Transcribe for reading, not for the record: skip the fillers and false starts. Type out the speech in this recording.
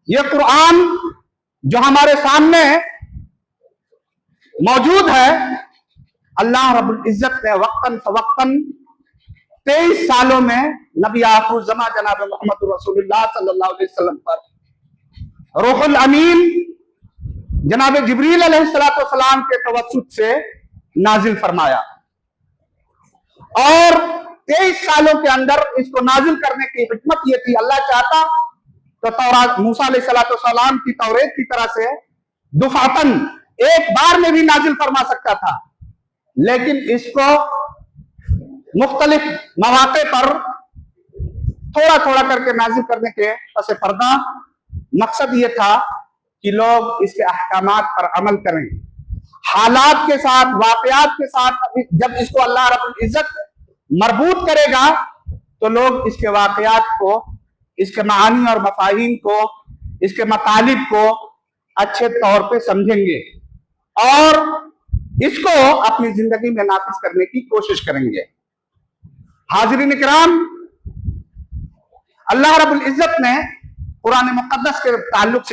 یہ قرآن جو ہمارے سامنے موجود ہے، اللہ رب العزت نے وقتاً فوقتاً 23 سالوں میں نبی آخر الزماں جناب محمد رسول اللہ صلی اللہ علیہ وسلم پر روح الامین جناب جبریل علیہ السلام کے توسط سے نازل فرمایا، اور 23 سالوں کے اندر اس کو نازل کرنے کی حکمت یہ تھی، اللہ چاہتا تو تورات موسیٰ علیہ السلام کی توریت کی طرح سے دفعتاً ایک بار میں بھی نازل فرما سکتا تھا، لیکن اس کو مختلف مواقع پر تھوڑا تھوڑا کر کے نازل کرنے کے پس پردہ مقصد یہ تھا کہ لوگ اس کے احکامات پر عمل کریں، حالات کے ساتھ، واقعات کے ساتھ جب اس کو اللہ رب العزت مربوط کرے گا تو لوگ اس کے واقعات کو، اس کے معانی اور مفاہیم کو، اس کے مطالب کو اچھے طور پہ سمجھیں گے اور اس کو اپنی زندگی میں نافذ کرنے کی کوشش کریں گے۔ حاضرین کرام، اللہ رب العزت نے قرآن مقدس کے تعلق سے